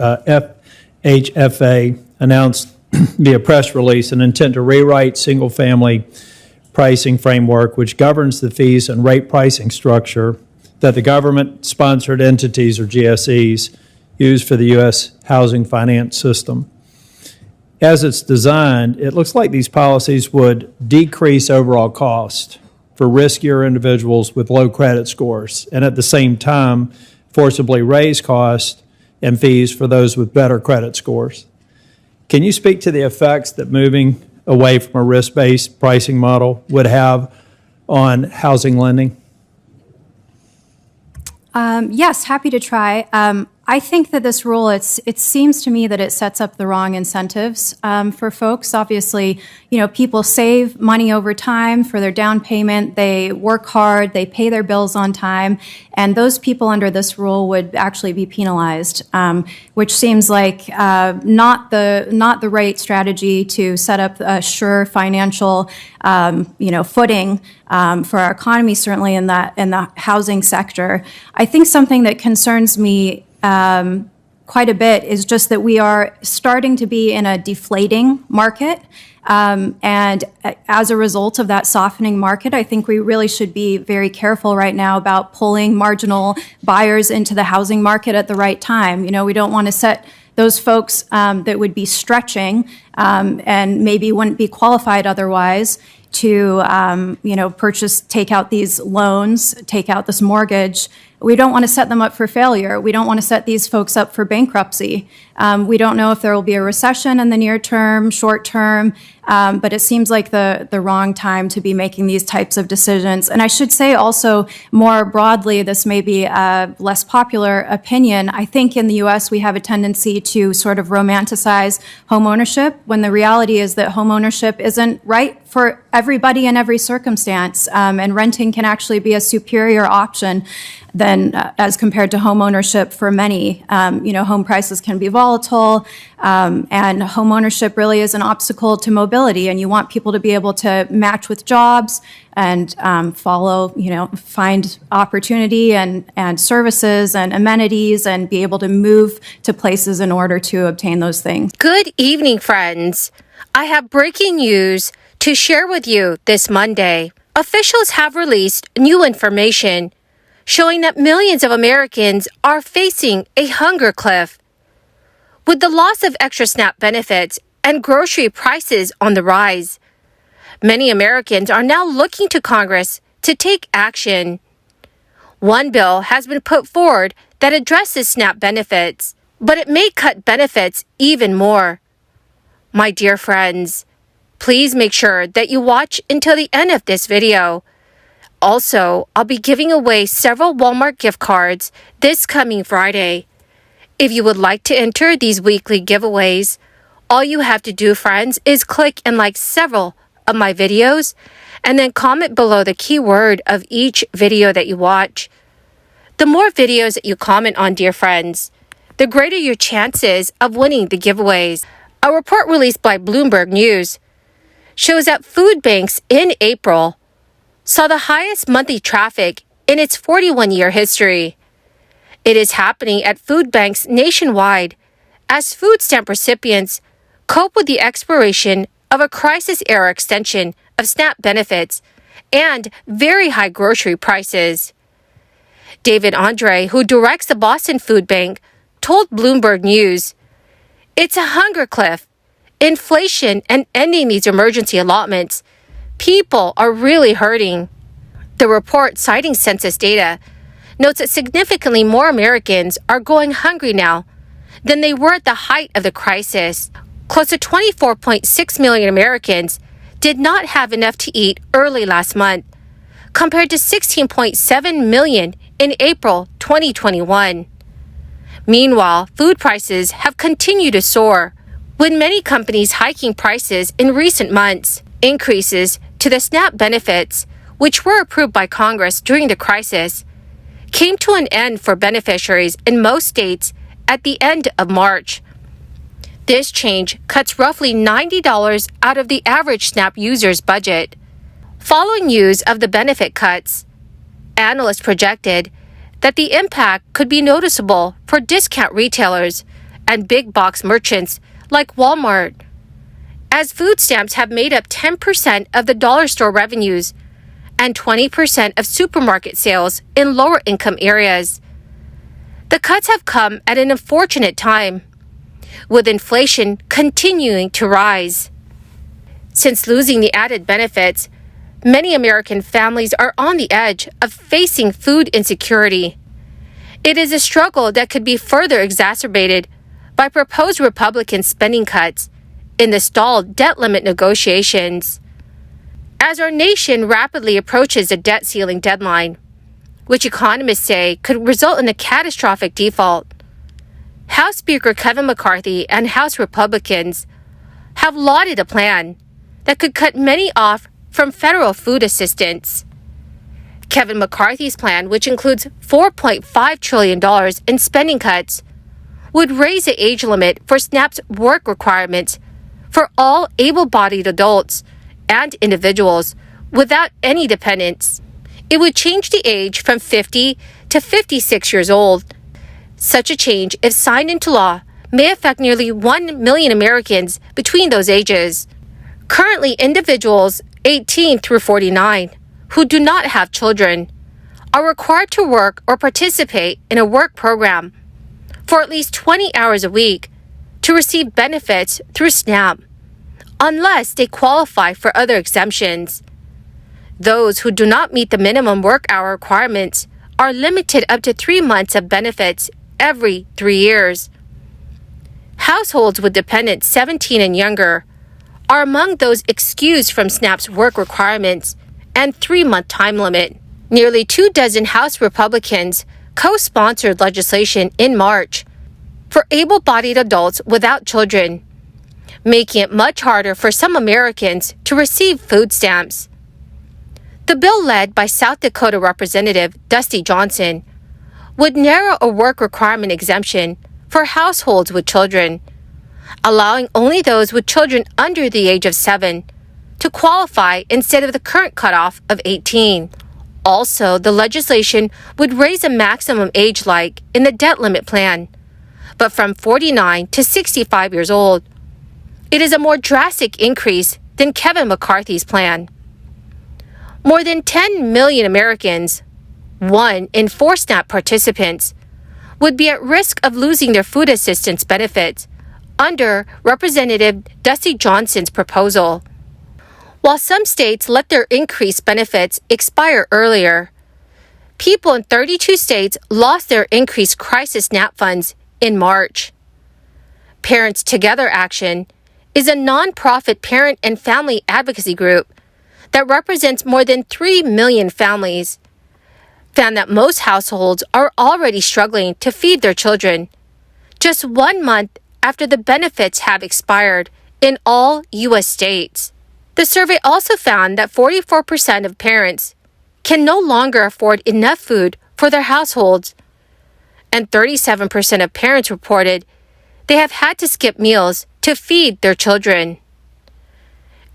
FHFA announced via press release an intent to rewrite single-family pricing framework, which governs the fees and rate pricing structure that the government-sponsored entities, or GSEs, use for the U.S. housing finance system. As it's designed, it looks like these policies would decrease overall cost for riskier individuals with low credit scores, and at the same time, forcibly raise costs and fees for those with better credit scores. Can you speak to the effects that moving away from a risk-based pricing model would have on housing lending? Yes, happy to try. I think that this rule, it seems to me that it sets up the wrong incentives for folks. Obviously, people save money over time for their down payment. They work hard. They pay their bills on time. And those people under this rule would actually be penalized, which seems like not the right strategy to set up a sure financial footing for our economy, certainly in the housing sector. I think something that concerns me quite a bit is just that we are starting to be in a deflating market. And as a result of that softening market, I think we really should be very careful right now about pulling marginal buyers into the housing market at the right time. We don't want to set those folks that would be stretching and maybe wouldn't be qualified otherwise to take out these loans, take out this mortgage. We don't want to set them up for failure. We don't want to set these folks up for bankruptcy. We don't know if there will be a recession in the near term, short term, but it seems like the wrong time to be making these types of decisions. And I should say also more broadly, this may be a less popular opinion. I think in the U.S. we have a tendency to sort of romanticize homeownership when the reality is that homeownership isn't right for everybody in every circumstance, and renting can actually be a superior option than as compared to home ownership for many. Home prices can be volatile, and home ownership really is an obstacle to mobility, and you want people to be able to match with jobs and find opportunity and services and amenities and be able to move to places in order to obtain those things. Good evening, friends. I have breaking news to share with you this Monday. Officials have released new information showing that millions of Americans are facing a hunger cliff. With the loss of extra SNAP benefits and grocery prices on the rise, many Americans are now looking to Congress to take action. One bill has been put forward that addresses SNAP benefits, but it may cut benefits even more. My dear friends, please make sure that you watch until the end of this video. Also, I'll be giving away several Walmart gift cards this coming Friday. If you would like to enter these weekly giveaways, all you have to do, friends, is click and like several of my videos and then comment below the keyword of each video that you watch. The more videos that you comment on, dear friends, the greater your chances of winning the giveaways. A report released by Bloomberg News shows that food banks in April saw the highest monthly traffic in its 41-year history. It is happening at food banks nationwide as food stamp recipients cope with the expiration of a crisis-era extension of SNAP benefits and very high grocery prices. David Andre, who directs the Boston Food Bank, told Bloomberg News, "It's a hunger cliff. Inflation and ending these emergency allotments. People are really hurting." The report, citing census data, notes that significantly more Americans are going hungry now than they were at the height of the crisis. Close to 24.6 million Americans did not have enough to eat early last month, compared to 16.7 million in April 2021. Meanwhile, food prices have continued to soar, with many companies hiking prices in recent months. Increases to the SNAP benefits, which were approved by Congress during the crisis, came to an end for beneficiaries in most states at the end of March. This change cuts roughly $90 out of the average SNAP user's budget. Following news of the benefit cuts, analysts projected that the impact could be noticeable for discount retailers and big box merchants like Walmart, as food stamps have made up 10% of the dollar store revenues and 20% of supermarket sales in lower income areas. The cuts have come at an unfortunate time, with inflation continuing to rise. Since losing the added benefits, many American families are on the edge of facing food insecurity. It is a struggle that could be further exacerbated by proposed Republican spending cuts in the stalled debt limit negotiations. As our nation rapidly approaches a debt ceiling deadline, which economists say could result in a catastrophic default, House Speaker Kevin McCarthy and House Republicans have lauded a plan that could cut many off from federal food assistance. Kevin McCarthy's plan, which includes $4.5 trillion in spending cuts, would raise the age limit for SNAP's work requirements for all able-bodied adults and individuals without any dependents. It would change the age from 50 to 56 years old. Such a change, if signed into law, may affect nearly 1 million Americans between those ages. Currently, individuals 18 through 49 who do not have children are required to work or participate in a work program for at least 20 hours a week to receive benefits through SNAP, unless they qualify for other exemptions. Those who do not meet the minimum work hour requirements are limited up to 3 months of benefits every 3 years. Households with dependents 17 and younger are among those excused from SNAP's work requirements and 3-month time limit. Nearly 24 House Republicans co-sponsored legislation in March for able-bodied adults without children, making it much harder for some Americans to receive food stamps. The bill, led by South Dakota Representative Dusty Johnson, would narrow a work requirement exemption for households with children, allowing only those with children under the age of 7 to qualify instead of the current cutoff of 18. Also, the legislation would raise a maximum age like in the debt limit plan, but from 49 to 65 years old. It is a more drastic increase than Kevin McCarthy's plan. More than 10 million Americans, 1 in 4 SNAP participants, would be at risk of losing their food assistance benefits under Representative Dusty Johnson's proposal. While some states let their increased benefits expire earlier, people in 32 states lost their increased crisis SNAP funds in March. Parents Together Action is a nonprofit parent and family advocacy group that represents more than 3 million families, found that most households are already struggling to feed their children just 1 month after the benefits have expired in all U.S. states. The survey also found that 44% of parents can no longer afford enough food for their households, and 37% of parents reported they have had to skip meals to feed their children.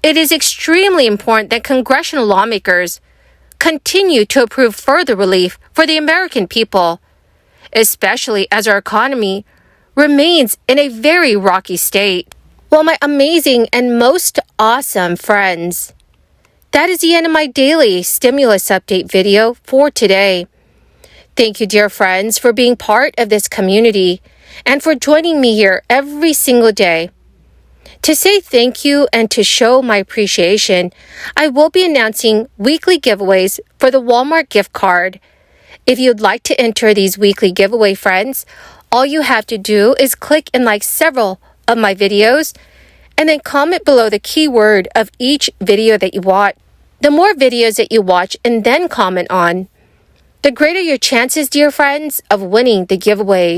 It is extremely important that congressional lawmakers continue to approve further relief for the American people, especially as our economy remains in a very rocky state. Well, my amazing and most awesome friends, that is the end of my daily stimulus update video for today. Thank you, dear friends, for being part of this community and for joining me here every single day. To say thank you and to show my appreciation, I will be announcing weekly giveaways for the Walmart gift card. If you'd like to enter these weekly giveaway, friends, all you have to do is click and like several of my videos and then comment below the keyword of each video that you watch. The more videos that you watch and then comment on, the greater your chances, dear friends, of winning the giveaway.